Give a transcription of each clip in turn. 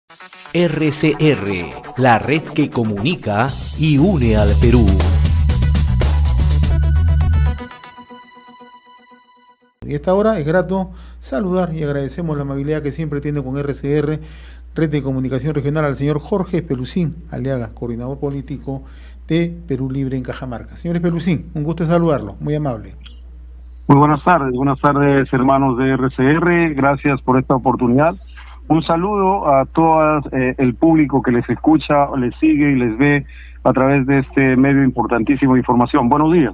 RCR, la red que comunica y une al Perú. Y a esta hora es grato saludar y agradecemos la amabilidad que siempre tiene con RCR, Red de Comunicación Regional, al señor Jorge Espelucín Aliaga, coordinador político de Perú Libre en Cajamarca. Señor Espelucín, un gusto saludarlo, muy amable. Muy buenas tardes hermanos de RCR, gracias por esta oportunidad. Un saludo a todo el público que les escucha, les sigue y les ve a través de este medio importantísimo de información. Buenos días.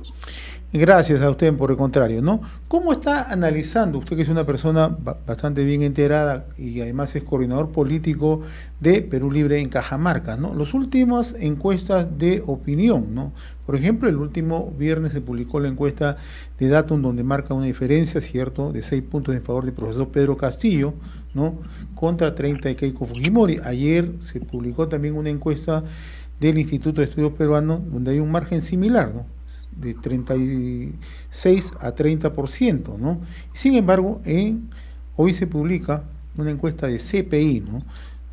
Gracias a usted, por el contrario, ¿no? ¿Cómo está analizando usted, que es una persona bastante bien enterada y además es coordinador político de Perú Libre en Cajamarca, ¿no? Las últimas encuestas de opinión, ¿no? Por ejemplo, el último viernes se publicó la encuesta de Datum, donde marca una diferencia, ¿cierto?, de 6 puntos en favor del profesor Pedro Castillo, ¿no?, contra 30 de Keiko Fujimori. Ayer se publicó también una encuesta del Instituto de Estudios Peruanos, donde hay un margen similar, ¿no?, de 36 a 30%, ¿no? Sin embargo, hoy se publica una encuesta de CPI, ¿no?,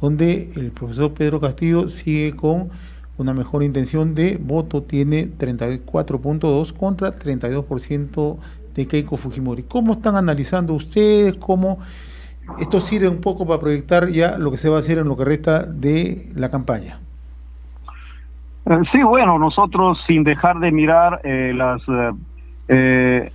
donde el profesor Pedro Castillo sigue con una mejor intención de voto, tiene 34.2 contra 32% de Keiko Fujimori. ¿Cómo están analizando ustedes? ¿Cómo esto sirve un poco para proyectar ya lo que se va a hacer en lo que resta de la campaña? Sí, bueno, nosotros sin dejar de mirar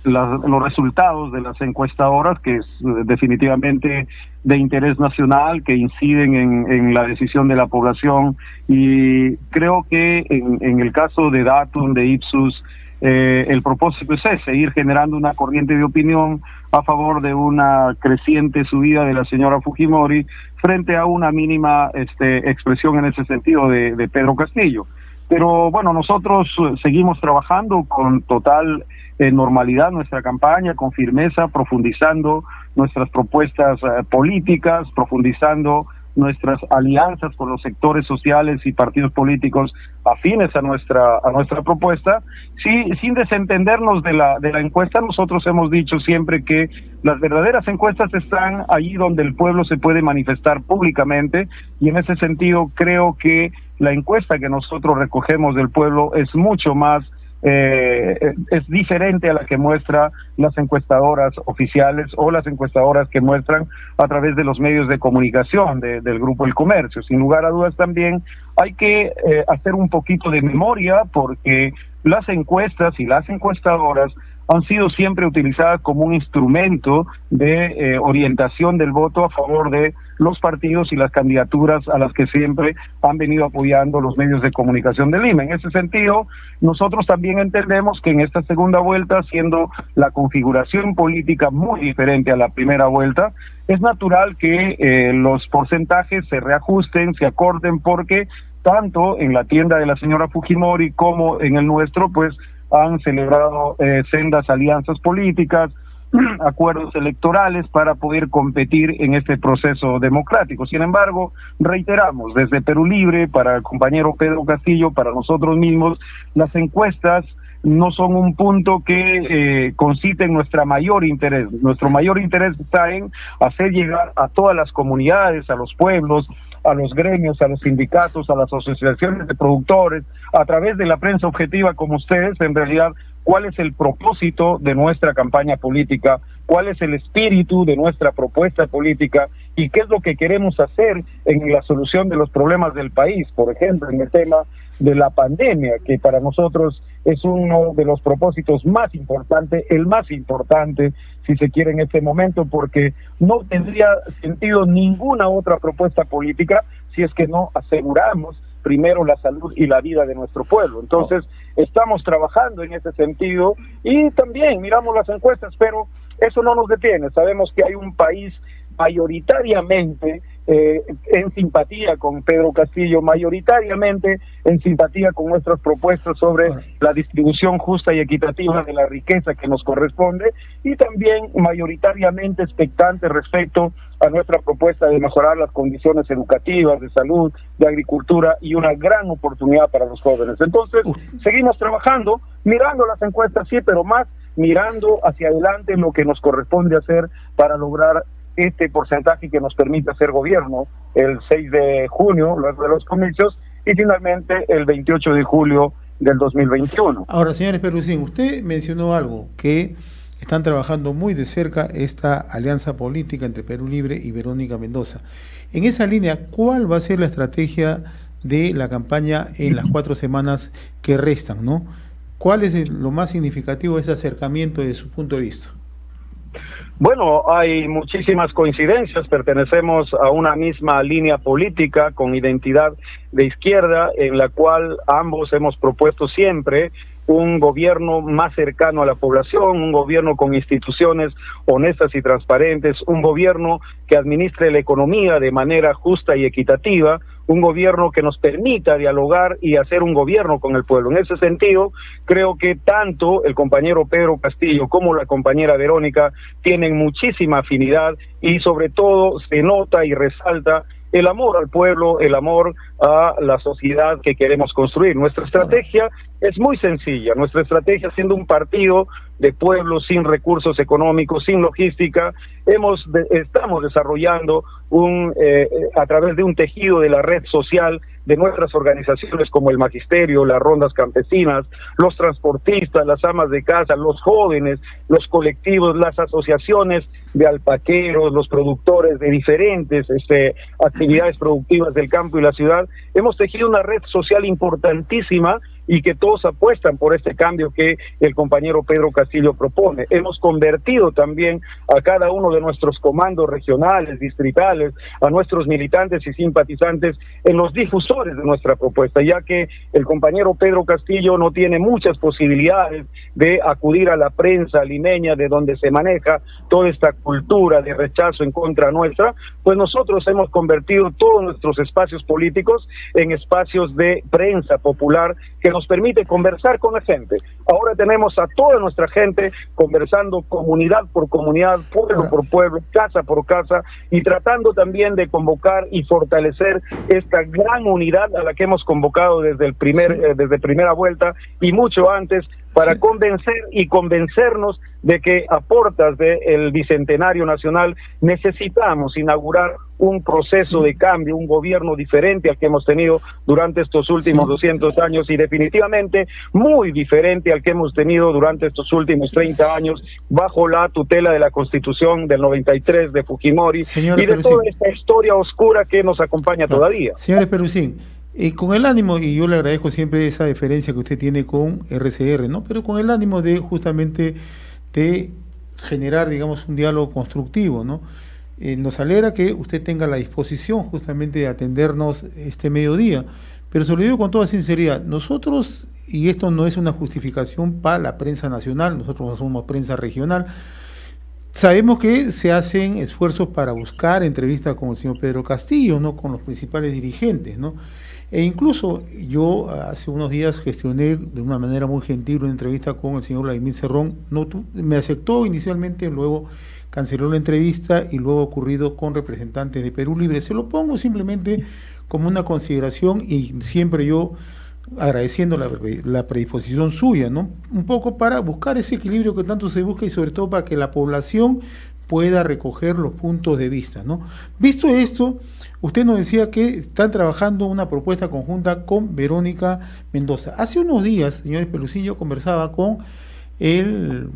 los resultados de las encuestadoras, que es definitivamente de interés nacional, que inciden en la decisión de la población, y creo que en el caso de Datum, de Ipsos, el propósito es ese, ir generando una corriente de opinión a favor de una creciente subida de la señora Fujimori frente a una mínima expresión en ese sentido de Pedro Castillo. Pero bueno, nosotros seguimos trabajando con total normalidad nuestra campaña, con firmeza, profundizando nuestras propuestas políticas, profundizando nuestras alianzas con los sectores sociales y partidos políticos afines a nuestra propuesta. Sí, sin desentendernos de la encuesta, nosotros hemos dicho siempre que las verdaderas encuestas están allí donde el pueblo se puede manifestar públicamente, y en ese sentido creo que la encuesta que nosotros recogemos del pueblo es mucho más es diferente a la que muestra las encuestadoras oficiales o las encuestadoras que muestran a través de los medios de comunicación del Grupo El Comercio. Sin lugar a dudas también hay que hacer un poquito de memoria, porque las encuestas y las encuestadoras han sido siempre utilizadas como un instrumento de orientación del voto a favor de los partidos y las candidaturas a las que siempre han venido apoyando los medios de comunicación de Lima. En ese sentido, nosotros también entendemos que en esta segunda vuelta, siendo la configuración política muy diferente a la primera vuelta, es natural que los porcentajes se reajusten, se acorten, porque tanto en la tienda de la señora Fujimori como en el nuestro, pues han celebrado sendas alianzas políticas, acuerdos electorales para poder competir en este proceso democrático. Sin embargo, reiteramos, desde Perú Libre, para el compañero Pedro Castillo, para nosotros mismos, las encuestas no son un punto que concite en nuestro mayor interés. Nuestro mayor interés está en hacer llegar a todas las comunidades, a los pueblos, a los gremios, a los sindicatos, a las asociaciones de productores, a través de la prensa objetiva como ustedes, en realidad, cuál es el propósito de nuestra campaña política, cuál es el espíritu de nuestra propuesta política y qué es lo que queremos hacer en la solución de los problemas del país. Por ejemplo, en el tema de la pandemia, que para nosotros es uno de los propósitos más importantes, el más importante, si se quiere, en este momento, porque no tendría sentido ninguna otra propuesta política si es que no aseguramos primero la salud y la vida de nuestro pueblo. Entonces, estamos trabajando en ese sentido y también miramos las encuestas, pero eso no nos detiene. Sabemos que hay un país mayoritariamente en simpatía con Pedro Castillo, mayoritariamente en simpatía con nuestras propuestas sobre la distribución justa y equitativa de la riqueza que nos corresponde, y también mayoritariamente expectante respecto a nuestra propuesta de mejorar las condiciones educativas, de salud, de agricultura, y una gran oportunidad para los jóvenes. Entonces, seguimos trabajando, mirando las encuestas, sí, pero más mirando hacia adelante lo que nos corresponde hacer para lograr este porcentaje que nos permite hacer gobierno el 6 de junio, luego de los comicios, y finalmente el 28 de julio del 2021. Ahora, señores Perusín, usted mencionó algo, que están trabajando muy de cerca esta alianza política entre Perú Libre y Verónica Mendoza. En esa línea, ¿cuál va a ser la estrategia de la campaña en las 4 semanas que restan, ¿no? ¿Cuál es lo más significativo de ese acercamiento desde su punto de vista? Bueno, hay muchísimas coincidencias, pertenecemos a una misma línea política con identidad de izquierda, en la cual ambos hemos propuesto siempre un gobierno más cercano a la población, un gobierno con instituciones honestas y transparentes, un gobierno que administre la economía de manera justa y equitativa, un gobierno que nos permita dialogar y hacer un gobierno con el pueblo. En ese sentido, creo que tanto el compañero Pedro Castillo como la compañera Verónica tienen muchísima afinidad y sobre todo se nota y resalta el amor al pueblo, el amor a la sociedad que queremos construir. Nuestra estrategia es muy sencilla. Nuestra estrategia, siendo un partido de pueblos sin recursos económicos, sin logística, estamos desarrollando a través de un tejido de la red social de nuestras organizaciones como el Magisterio, las rondas campesinas, los transportistas, las amas de casa, los jóvenes, los colectivos, las asociaciones de alpaqueros, los productores de diferentes actividades productivas del campo y la ciudad. Hemos tejido una red social importantísima y que todos apuestan por este cambio que el compañero Pedro Castillo propone. Hemos convertido también a cada uno de nuestros comandos regionales, distritales, a nuestros militantes y simpatizantes en los difusores de nuestra propuesta, ya que el compañero Pedro Castillo no tiene muchas posibilidades de acudir a la prensa limeña, de donde se maneja toda esta cultura de rechazo en contra nuestra, pues nosotros hemos convertido todos nuestros espacios políticos en espacios de prensa popular que nos permite conversar con la gente. Ahora tenemos a toda nuestra gente conversando comunidad por comunidad, pueblo por pueblo, casa por casa, y tratando también de convocar y fortalecer esta gran unidad a la que hemos convocado desde desde primera vuelta y mucho antes, para convencer y convencernos de que a portas del Bicentenario Nacional necesitamos inaugurar un proceso de cambio, un gobierno diferente al que hemos tenido durante estos últimos 200 años y definitivamente muy diferente al que hemos tenido durante estos últimos 30 años bajo la tutela de la Constitución del 93 de Fujimori y de toda esta historia oscura que nos acompaña todavía. Señores Perusín, con el ánimo, y yo le agradezco siempre esa deferencia que usted tiene con RCR, ¿no? Pero con el ánimo de justamente de generar, digamos, un diálogo constructivo, ¿no? Nos alegra que usted tenga la disposición justamente de atendernos este mediodía, pero se lo digo con toda sinceridad, nosotros, y esto no es una justificación para la prensa nacional, nosotros no somos prensa regional, sabemos que se hacen esfuerzos para buscar entrevistas con el señor Pedro Castillo, ¿no? Con los principales dirigentes, ¿no? E incluso yo hace unos días gestioné de una manera muy gentil una entrevista con el señor Vladimir Cerrón. Me aceptó inicialmente, luego canceló la entrevista y luego ha ocurrido con representantes de Perú Libre. Se lo pongo simplemente como una consideración y siempre yo agradeciendo la predisposición suya, ¿no? Un poco para buscar ese equilibrio que tanto se busca y sobre todo para que la población pueda recoger los puntos de vista, ¿no? Visto esto, usted nos decía que están trabajando una propuesta conjunta con Verónica Mendoza. Hace unos días, señores Perusín, yo conversaba con el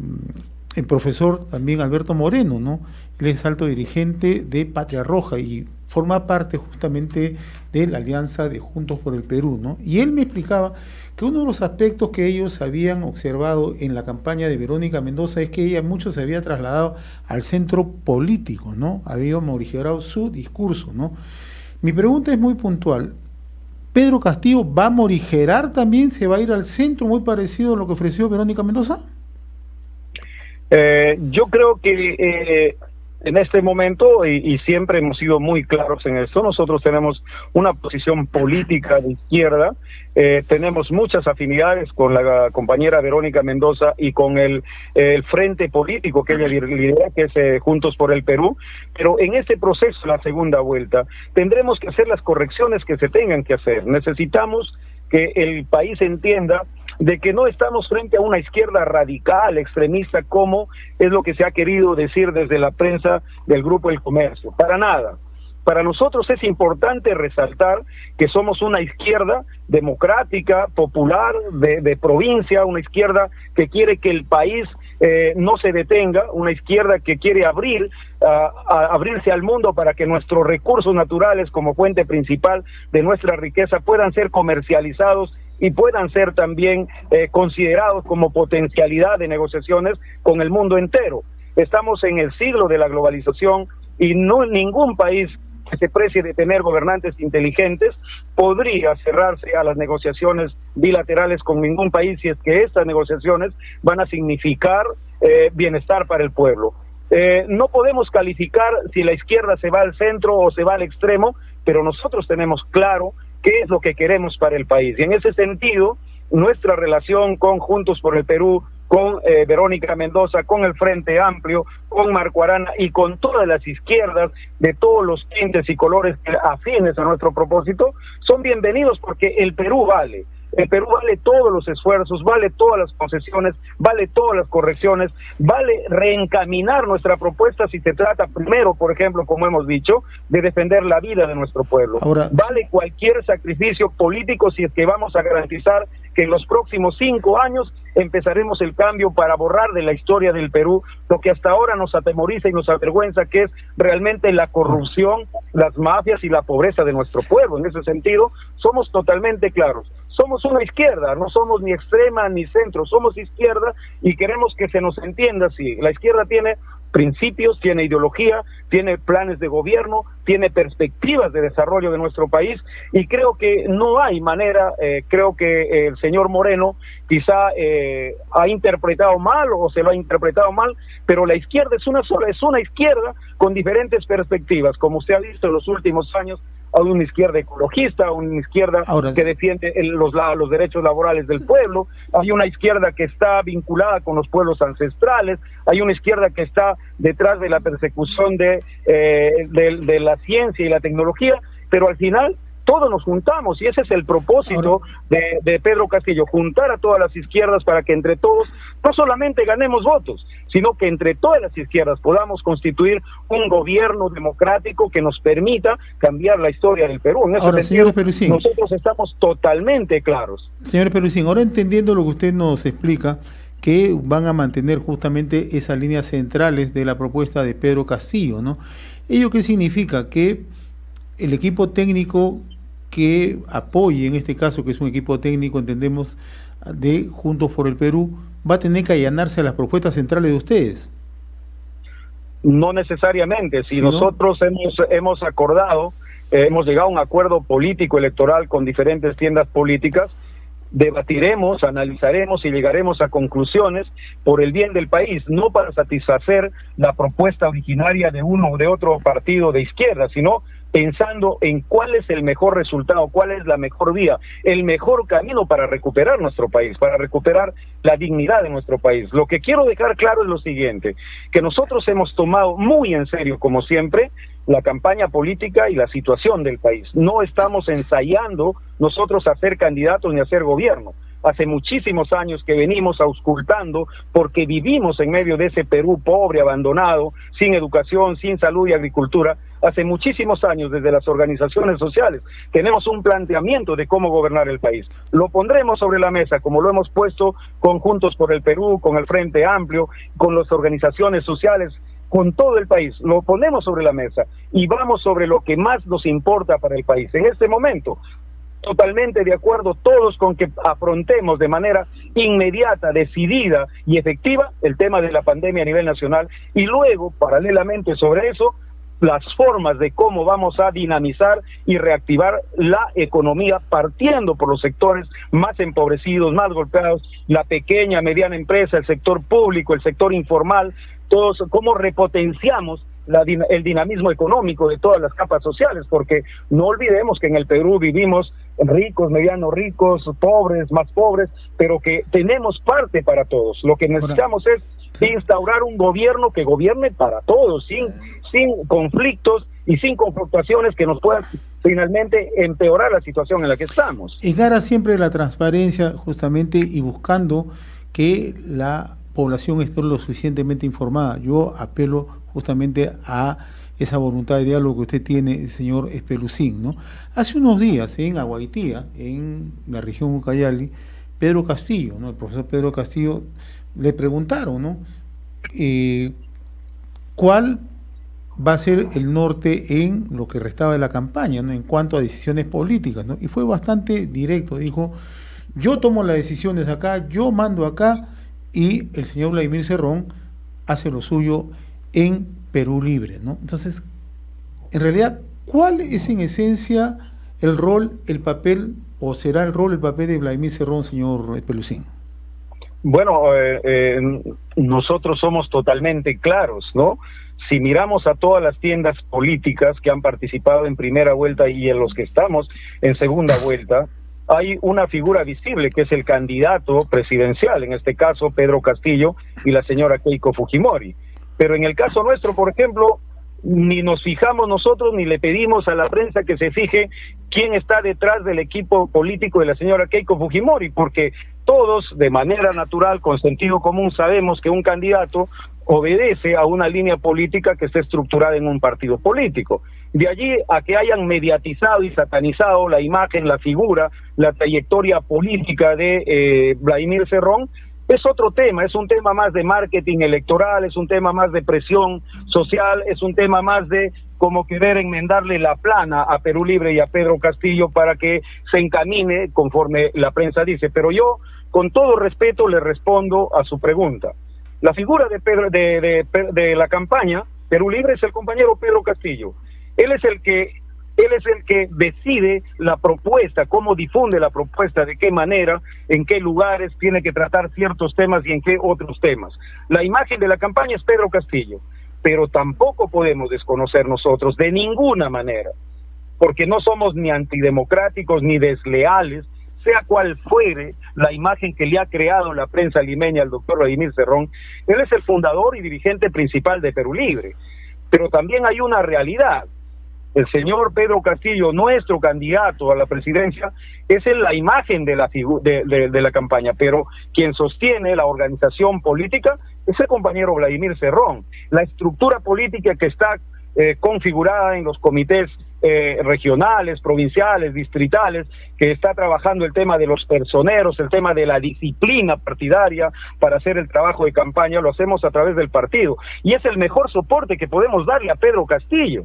profesor también Alberto Moreno, ¿no? Él es alto dirigente de Patria Roja y forma parte justamente de la alianza de Juntos por el Perú, ¿no? Y él me explicaba que uno de los aspectos que ellos habían observado en la campaña de Verónica Mendoza es que ella mucho se había trasladado al centro político, ¿no? Había morigerado su discurso, ¿no? Mi pregunta es muy puntual. ¿Pedro Castillo va a morigerar también? ¿Se va a ir al centro muy parecido a lo que ofreció Verónica Mendoza? Yo creo que en este momento, y siempre hemos sido muy claros en esto, nosotros tenemos una posición política de izquierda, tenemos muchas afinidades con la compañera Verónica Mendoza y con el frente político que ella lidera, que es Juntos por el Perú, pero en este proceso, la segunda vuelta, tendremos que hacer las correcciones que se tengan que hacer. Necesitamos que el país entienda de que no estamos frente a una izquierda radical, extremista, como es lo que se ha querido decir desde la prensa del Grupo El Comercio. Para nada. Para nosotros es importante resaltar que somos una izquierda democrática, popular, de provincia, una izquierda que quiere que el país no se detenga, una izquierda que quiere abrirse al mundo para que nuestros recursos naturales como fuente principal de nuestra riqueza puedan ser comercializados y puedan ser también considerados como potencialidad de negociaciones con el mundo entero. Estamos en el siglo de la globalización y no ningún país que se precie de tener gobernantes inteligentes podría cerrarse a las negociaciones bilaterales con ningún país si es que estas negociaciones van a significar bienestar para el pueblo. No podemos calificar si la izquierda se va al centro o se va al extremo, pero nosotros tenemos claro qué es lo que queremos para el país. Y en ese sentido, nuestra relación con Juntos por el Perú, con Verónica Mendoza, con el Frente Amplio, con Marco Arana y con todas las izquierdas de todos los tintes y colores afines a nuestro propósito, son bienvenidos porque el Perú vale. El Perú vale todos los esfuerzos, vale todas las concesiones, vale todas las correcciones, vale reencaminar nuestra propuesta si se trata primero, por ejemplo, como hemos dicho, de defender la vida de nuestro pueblo. Ahora, vale cualquier sacrificio político si es que vamos a garantizar que en los próximos 5 años empezaremos el cambio para borrar de la historia del Perú lo que hasta ahora nos atemoriza y nos avergüenza, que es realmente la corrupción, las mafias y la pobreza de nuestro pueblo. En ese sentido, somos totalmente claros. Somos una izquierda, no somos ni extrema ni centro, somos izquierda y queremos que se nos entienda así. La izquierda tiene principios, tiene ideología, tiene planes de gobierno, tiene perspectivas de desarrollo de nuestro país y creo que no hay manera, creo que el señor Moreno quizá ha interpretado mal o se lo ha interpretado mal, pero la izquierda es una sola, es una izquierda con diferentes perspectivas, como usted ha visto en los últimos años. Hay una izquierda ecologista, una izquierda que defiende los derechos laborales del pueblo, hay una izquierda que está vinculada con los pueblos ancestrales, hay una izquierda que está detrás de la persecución de la ciencia y la tecnología, pero al final todos nos juntamos y ese es el propósito de Pedro Castillo, juntar a todas las izquierdas para que entre todos no solamente ganemos votos, sino que entre todas las izquierdas podamos constituir un gobierno democrático que nos permita cambiar la historia del Perú. En ese ahora, sentido, señor Pelucín, nosotros estamos totalmente claros. Señor Pelucín, ahora entendiendo lo que usted nos explica, que van a mantener justamente esas líneas centrales de la propuesta de Pedro Castillo, ¿no? ¿Ello qué significa? Que el equipo técnico que apoye, en este caso, que es un equipo técnico, entendemos, de Juntos por el Perú, va a tener que allanarse a las propuestas centrales de ustedes. No necesariamente, si nosotros hemos acordado, hemos llegado a un acuerdo político electoral con diferentes tiendas políticas, debatiremos, analizaremos y llegaremos a conclusiones por el bien del país, no para satisfacer la propuesta originaria de uno o de otro partido de izquierda, sino pensando en cuál es el mejor resultado, cuál es la mejor vía, el mejor camino para recuperar nuestro país, para recuperar la dignidad de nuestro país. Lo que quiero dejar claro es lo siguiente, que nosotros hemos tomado muy en serio, como siempre, la campaña política y la situación del país. No estamos ensayando nosotros a ser candidatos ni a ser gobierno. Hace muchísimos años que venimos auscultando porque vivimos en medio de ese Perú pobre, abandonado, sin educación, sin salud y agricultura. Hace muchísimos años desde las organizaciones sociales tenemos un planteamiento de cómo gobernar el país. Lo pondremos sobre la mesa como lo hemos puesto con Juntos por el Perú, con el Frente Amplio, con las organizaciones sociales, con todo el país. Lo ponemos sobre la mesa y vamos sobre lo que más nos importa para el país. En este momento, totalmente de acuerdo todos con que afrontemos de manera inmediata, decidida y efectiva el tema de la pandemia a nivel nacional y luego, paralelamente sobre eso, las formas de cómo vamos a dinamizar y reactivar la economía partiendo por los sectores más empobrecidos, más golpeados, la pequeña, mediana empresa, el sector público, el sector informal, todos, cómo repotenciamos el dinamismo económico de todas las capas sociales, porque no olvidemos que en el Perú vivimos ricos, medianos ricos, pobres, más pobres, pero que tenemos parte para todos. Lo que necesitamos es instaurar un gobierno que gobierne para todos, sin conflictos y sin confrontaciones que nos puedan finalmente empeorar la situación en la que estamos. En aras siempre de la transparencia, justamente, y buscando que la población esté lo suficientemente informada. Yo apelo justamente a esa voluntad de diálogo que usted tiene, señor Espelucín, ¿no? Hace unos días en Aguaitía, en la región Ucayali, Pedro Castillo, ¿no? El profesor Pedro Castillo, le preguntaron, ¿no? ¿Cuál va a ser el norte en lo que restaba de la campaña, ¿no? En cuanto a decisiones políticas, ¿no? Y fue bastante directo, dijo, yo tomo las decisiones acá, yo mando acá, y el señor Vladimir Cerrón hace lo suyo en Perú Libre, ¿no? Entonces, en realidad, ¿cuál es en esencia el rol, el papel, o será el rol, el papel de Vladimir Cerrón, señor Espelucín? Bueno, nosotros somos totalmente claros, ¿no? Si miramos a todas las tiendas políticas que han participado en primera vuelta y en los que estamos en segunda vuelta, hay una figura visible que es el candidato presidencial, en este caso Pedro Castillo y la señora Keiko Fujimori. Pero en el caso nuestro, por ejemplo, ni nos fijamos nosotros ni le pedimos a la prensa que se fije quién está detrás del equipo político de la señora Keiko Fujimori, porque todos de manera natural, con sentido común, sabemos que un candidato obedece a una línea política que está estructurada en un partido político. De allí a que hayan mediatizado y satanizado la imagen, la figura, la trayectoria política de Vladimir Cerrón, es otro tema, es un tema más de marketing electoral, es un tema más de presión social, es un tema más de como querer enmendarle la plana a Perú Libre y a Pedro Castillo para que se encamine conforme la prensa dice. Pero yo, con todo respeto, le respondo a su pregunta. La figura de la campaña Perú Libre es el compañero Pedro Castillo. Él es el que decide la propuesta, cómo difunde la propuesta, de qué manera, en qué lugares tiene que tratar ciertos temas y en qué otros temas. La imagen de la campaña es Pedro Castillo, pero tampoco podemos desconocer nosotros de ninguna manera, porque no somos ni antidemocráticos ni desleales, sea cual fuere la imagen que le ha creado la prensa limeña al doctor Vladimir Cerrón. Él es el fundador y dirigente principal de Perú Libre, pero también hay una realidad. El señor Pedro Castillo, nuestro candidato a la presidencia, es la imagen de la campaña, pero quien sostiene la organización política es el compañero Vladimir Cerrón. La estructura política que está configurada en los comités regionales, provinciales, distritales, que está trabajando el tema de los personeros, el tema de la disciplina partidaria para hacer el trabajo de campaña, lo hacemos a través del partido. Y es el mejor soporte que podemos darle a Pedro Castillo.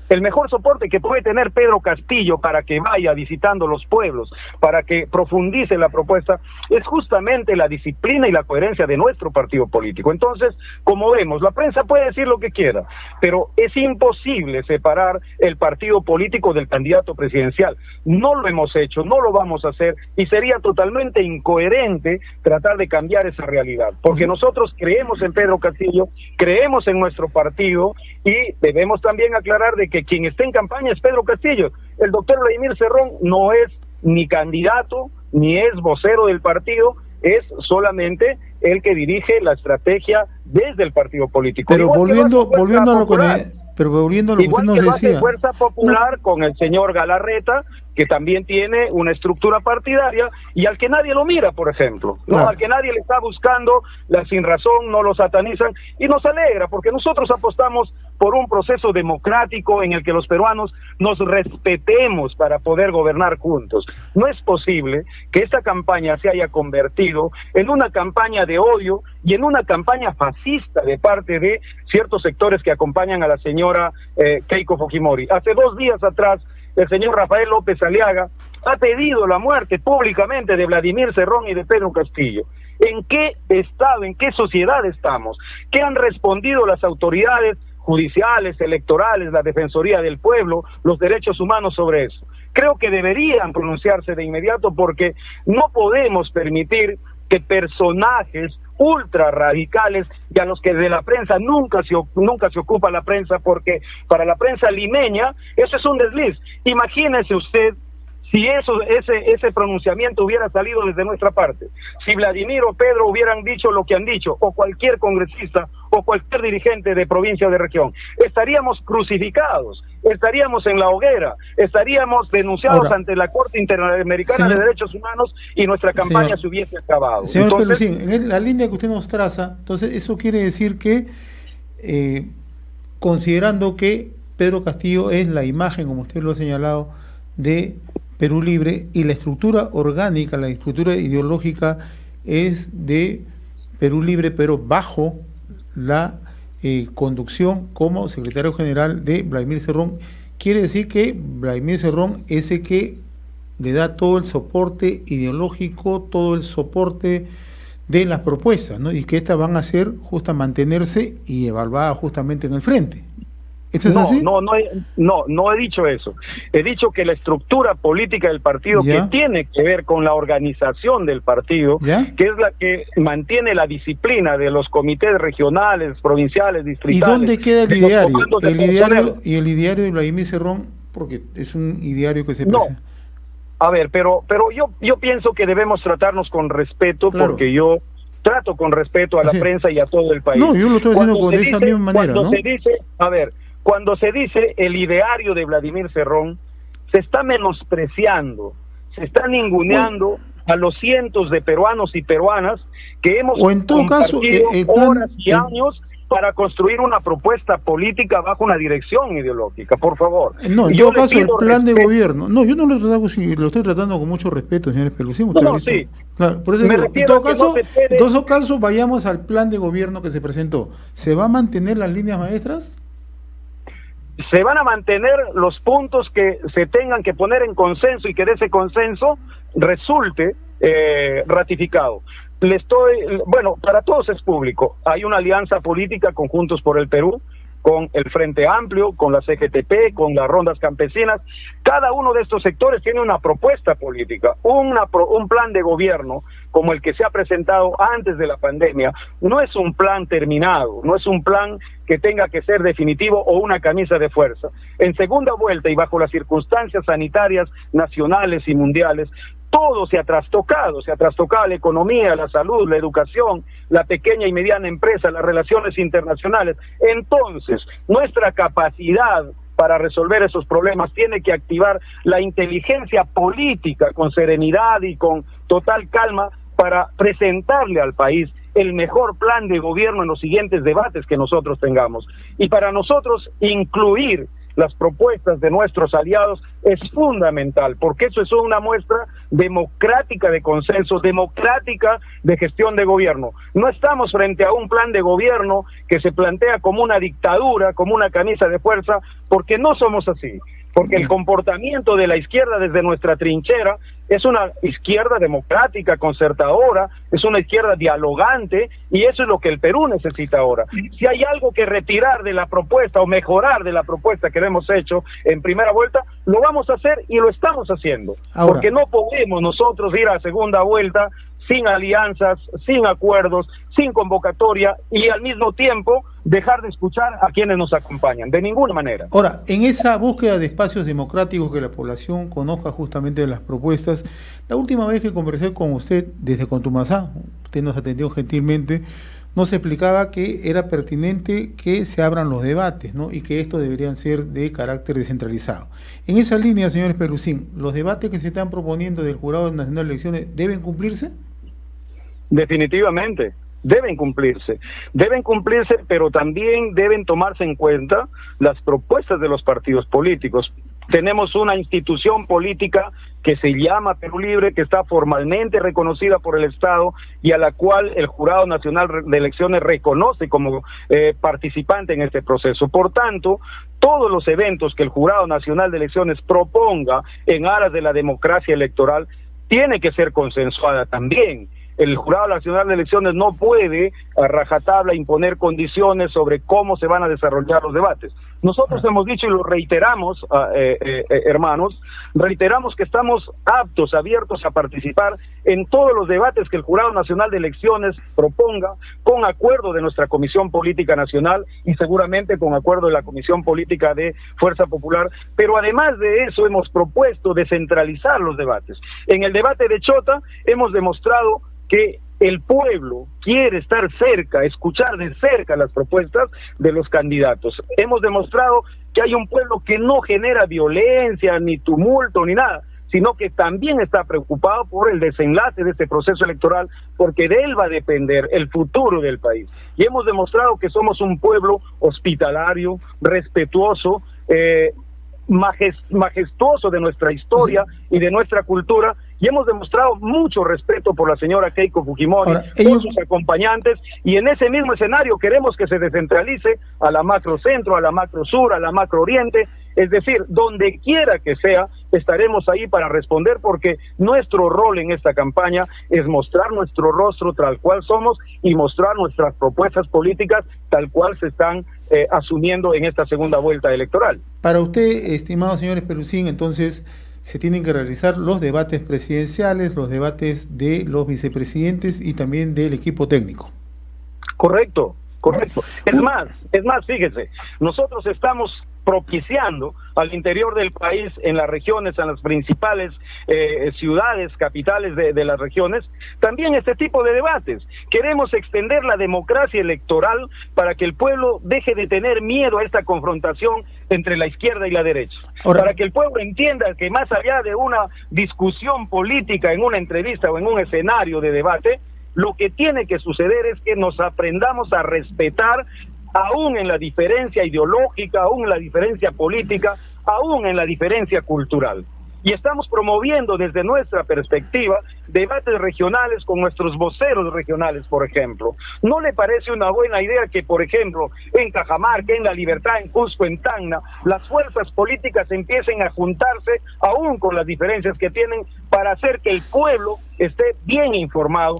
El mejor soporte que puede tener Pedro Castillo para que vaya visitando los pueblos, para que profundice la propuesta, es justamente la disciplina y la coherencia de nuestro partido político. Entonces, como vemos, la prensa puede decir lo que quiera, pero es imposible separar el partido político del candidato presidencial. No lo hemos hecho, no lo vamos a hacer, y sería totalmente incoherente tratar de cambiar esa realidad, porque nosotros creemos en Pedro Castillo, creemos en nuestro partido, y debemos también aclarar de que quien está en campaña es Pedro Castillo. El doctor Vladimir Cerrón no es ni candidato, ni es vocero del partido, es solamente el que dirige la estrategia desde el partido político. Pero volviendo a lo que usted nos decía. Fuerza Popular con el señor Galarreta, que también tiene una estructura partidaria y al que nadie lo mira, por ejemplo, ¿no? Claro. Al que nadie le está buscando la sinrazón, no lo satanizan, y nos alegra porque nosotros apostamos por un proceso democrático en el que los peruanos nos respetemos para poder gobernar juntos. No es posible que esta campaña se haya convertido en una campaña de odio y en una campaña fascista de parte de ciertos sectores que acompañan a la señora Keiko Fujimori. Hace 2 días atrás, el señor Rafael López Aliaga ha pedido la muerte públicamente de Vladimir Cerrón y de Pedro Castillo. ¿En qué estado, en qué sociedad estamos? ¿Qué han respondido las autoridades judiciales, electorales, la Defensoría del Pueblo, los derechos humanos sobre eso? Creo que deberían pronunciarse de inmediato porque no podemos permitir que personajes ultra radicales y a los que de la prensa nunca se ocupa la prensa, porque para la prensa limeña eso es un desliz. Imagínese usted si ese pronunciamiento hubiera salido desde nuestra parte, si Vladimir o Pedro hubieran dicho lo que han dicho, o cualquier congresista o cualquier dirigente de provincia o de región, estaríamos crucificados, estaríamos en la hoguera, estaríamos denunciados ante la Corte Interamericana de Derechos Humanos y nuestra campaña se hubiese acabado. Señor Pelusín, en la línea que usted nos traza, entonces eso quiere decir que, considerando que Pedro Castillo es la imagen, como usted lo ha señalado, de Perú Libre, y la estructura orgánica, la estructura ideológica es de Perú Libre, pero bajo la conducción como secretario general de Vladimir Cerrón, quiere decir que Vladimir Cerrón es el que le da todo el soporte ideológico, todo el soporte de las propuestas, ¿no? Y que estas van a ser mantenerse y evaluadas justamente en el frente. ¿Esto es así? No he dicho eso. He dicho que la estructura política del partido, que tiene que ver con la organización del partido, que es la que mantiene la disciplina de los comités regionales, provinciales, distritales. ¿Y dónde queda el ideario? El ideario de Vladimir Cerrón, porque es un ideario que se presenta. A ver, pero yo pienso que debemos tratarnos con respeto, porque yo trato con respeto a la prensa y a todo el país. No, yo lo estoy diciendo de esa misma manera, ¿no? Cuando se dice el ideario de Vladimir Cerrón, se está menospreciando, se está ninguneando a los cientos de peruanos y peruanas que hemos compartido horas y años para construir una propuesta política bajo una dirección ideológica, por favor. No, en todo caso, el plan de gobierno. No, yo no lo estoy tratando con mucho respeto, señores Pelusín. Sí. Claro, por eso digo, en todo caso, vayamos al plan de gobierno que se presentó. ¿Se va a mantener las líneas maestras? Se van a mantener los puntos que se tengan que poner en consenso y que de ese consenso resulte ratificado. Bueno, para todos es público. Hay una alianza política con Juntos por el Perú, con el Frente Amplio, con la CGTP, con las rondas campesinas. Cada uno de estos sectores tiene una propuesta política, un plan de gobierno como el que se ha presentado antes de la pandemia. No es un plan terminado, no es un plan que tenga que ser definitivo o una camisa de fuerza. En segunda vuelta y bajo las circunstancias sanitarias nacionales y mundiales, todo se ha trastocado la economía, la salud, la educación, la pequeña y mediana empresa, las relaciones internacionales. Entonces, nuestra capacidad para resolver esos problemas tiene que activar la inteligencia política con serenidad y con total calma para presentarle al país el mejor plan de gobierno en los siguientes debates que nosotros tengamos. Y para nosotros incluir las propuestas de nuestros aliados es fundamental, porque eso es una muestra democrática de consenso, democrática de gestión de gobierno. No estamos frente a un plan de gobierno que se plantea como una dictadura, como una camisa de fuerza, porque no somos así. Porque el comportamiento de la izquierda desde nuestra trinchera es una izquierda democrática, concertadora, es una izquierda dialogante, y eso es lo que el Perú necesita ahora. Si hay algo que retirar de la propuesta o mejorar de la propuesta que hemos hecho en primera vuelta, lo vamos a hacer y lo estamos haciendo. Ahora, porque no podemos nosotros ir a segunda vuelta sin alianzas, sin acuerdos, sin convocatoria y al mismo tiempo dejar de escuchar a quienes nos acompañan, de ninguna manera. Ahora, en esa búsqueda de espacios democráticos, que la población conozca justamente las propuestas, la última vez que conversé con usted desde Contumazá, usted nos atendió gentilmente, nos explicaba que era pertinente que se abran los debates, ¿no? Y que estos deberían ser de carácter descentralizado. En esa línea, señores Pelusín, ¿los debates que se están proponiendo del Jurado Nacional de Elecciones deben cumplirse? Definitivamente. Deben cumplirse, pero también deben tomarse en cuenta las propuestas de los partidos políticos. Tenemos una institución política que se llama Perú Libre, que está formalmente reconocida por el Estado y a la cual el Jurado Nacional de Elecciones reconoce como participante en este proceso. Por tanto, todos los eventos que el Jurado Nacional de Elecciones proponga en aras de la democracia electoral tiene que ser consensuada también. El Jurado Nacional de Elecciones no puede a rajatabla imponer condiciones sobre cómo se van a desarrollar los debates. Nosotros hemos dicho y lo reiteramos, hermanos, reiteramos que estamos aptos, abiertos a participar en todos los debates que el Jurado Nacional de Elecciones proponga, con acuerdo de nuestra Comisión Política Nacional y seguramente con acuerdo de la Comisión Política de Fuerza Popular, pero además de eso hemos propuesto descentralizar los debates. En el debate de Chota hemos demostrado que el pueblo quiere estar cerca, escuchar de cerca las propuestas de los candidatos. Hemos demostrado que hay un pueblo que no genera violencia, ni tumulto, ni nada, sino que también está preocupado por el desenlace de este proceso electoral, porque de él va a depender el futuro del país. Y hemos demostrado que somos un pueblo hospitalario, respetuoso, majestuoso de nuestra historia y de nuestra cultura, y hemos demostrado mucho respeto por la señora Keiko Fujimori, por sus acompañantes, y en ese mismo escenario queremos que se descentralice a la macro centro, a la macro sur, a la macro oriente, es decir, donde quiera que sea, estaremos ahí para responder, porque nuestro rol en esta campaña es mostrar nuestro rostro tal cual somos y mostrar nuestras propuestas políticas tal cual se están asumiendo en esta segunda vuelta electoral. Para usted, estimado señor Espelucín, entonces se tienen que realizar los debates presidenciales, los debates de los vicepresidentes y también del equipo técnico. Correcto. Es más, fíjese, nosotros estamos propiciando al interior del país, en las regiones, en las principales ciudades, capitales de las regiones, también este tipo de debates. Queremos extender la democracia electoral para que el pueblo deje de tener miedo a esta confrontación entre la izquierda y la derecha. Para que el pueblo entienda que más allá de una discusión política en una entrevista o en un escenario de debate, lo que tiene que suceder es que nos aprendamos a respetar, aún en la diferencia ideológica, aún en la diferencia política, aún en la diferencia cultural. Y estamos promoviendo desde nuestra perspectiva debates regionales con nuestros voceros regionales, por ejemplo. ¿No le parece una buena idea que, por ejemplo, en Cajamarca, en La Libertad, en Cusco, en Tacna, las fuerzas políticas empiecen a juntarse, aún con las diferencias que tienen, para hacer que el pueblo esté bien informado?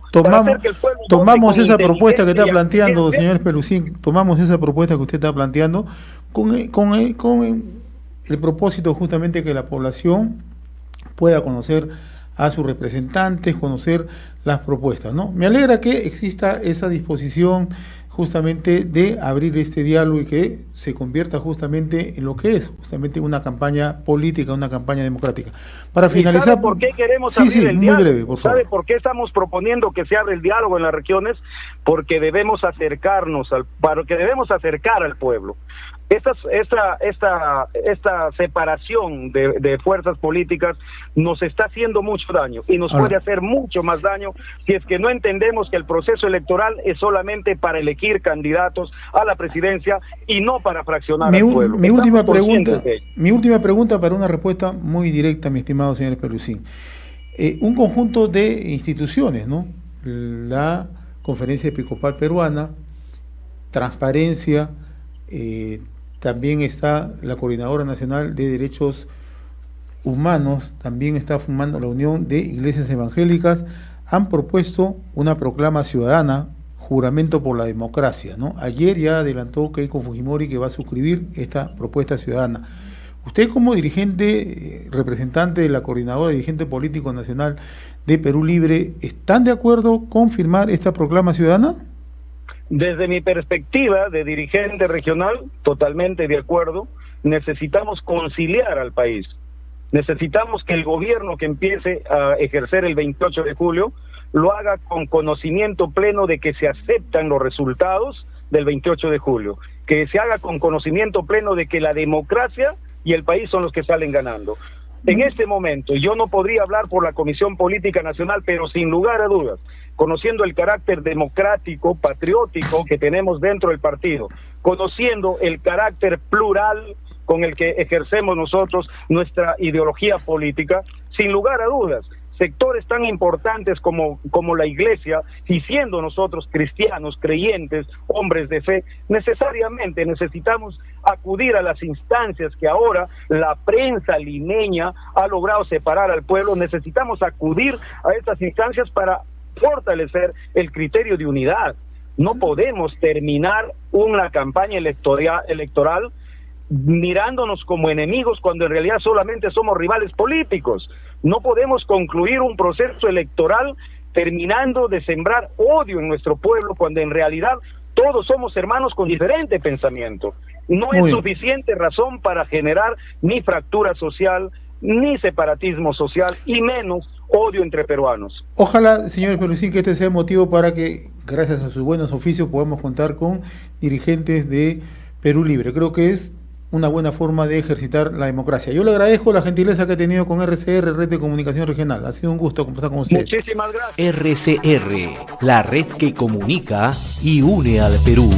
Tomamos esa propuesta que está planteando, señor Espelucín, tomamos esa propuesta que usted está planteando con el propósito justamente que la población pueda conocer a sus representantes, conocer las propuestas, ¿no? Me alegra que exista esa disposición justamente de abrir este diálogo y que se convierta justamente en lo que es, justamente una campaña política, una campaña democrática. Para finalizar, ¿sabe por qué queremos abrir el diálogo? Muy breve, por favor. ¿Sabe por qué estamos proponiendo que se abra el diálogo en las regiones? Porque debemos acercar al pueblo. Esta separación de fuerzas políticas nos está haciendo mucho daño y nos puede hacer mucho más daño si es que no entendemos que el proceso electoral es solamente para elegir candidatos a la presidencia y no para fraccionar al pueblo. Mi última pregunta para una respuesta muy directa, mi estimado señor Espelucín. Un conjunto de instituciones, ¿no? La Conferencia Episcopal Peruana, Transparencia, también está la Coordinadora Nacional de Derechos Humanos, también está formando la Unión de Iglesias Evangélicas, han propuesto una proclama ciudadana, juramento por la democracia, ¿no? Ayer ya adelantó Keiko Fujimori que va a suscribir esta propuesta ciudadana. Usted, como dirigente, representante de la Coordinadora, dirigente político nacional de Perú Libre, ¿están de acuerdo con firmar esta proclama ciudadana? Desde mi perspectiva de dirigente regional, totalmente de acuerdo. Necesitamos conciliar al país. Necesitamos que el gobierno que empiece a ejercer el 28 de julio lo haga con conocimiento pleno de que se aceptan los resultados del 28 de julio. Que se haga con conocimiento pleno de que la democracia y el país son los que salen ganando. En este momento, yo no podría hablar por la Comisión Política Nacional, pero sin lugar a dudas, conociendo el carácter democrático, patriótico que tenemos dentro del partido, conociendo el carácter plural con el que ejercemos nosotros nuestra ideología política, sin lugar a dudas, sectores tan importantes como la Iglesia, y siendo nosotros cristianos, creyentes, hombres de fe, necesariamente necesitamos acudir a las instancias que ahora la prensa limeña ha logrado separar al pueblo. Necesitamos acudir a estas instancias para fortalecer el criterio de unidad. No podemos terminar una campaña electoral mirándonos como enemigos cuando en realidad solamente somos rivales políticos. No podemos concluir un proceso electoral terminando de sembrar odio en nuestro pueblo cuando en realidad todos somos hermanos con diferente pensamiento. No es suficiente razón para generar ni fractura social, ni separatismo social, y menos odio entre peruanos. Ojalá, señor Pelucín, que este sea motivo para que, gracias a sus buenos oficios, podamos contar con dirigentes de Perú Libre. Creo que es una buena forma de ejercitar la democracia. Yo le agradezco la gentileza que ha tenido con RCR, Red de Comunicación Regional. Ha sido un gusto conversar con usted. Muchísimas gracias. RCR, la red que comunica y une al Perú.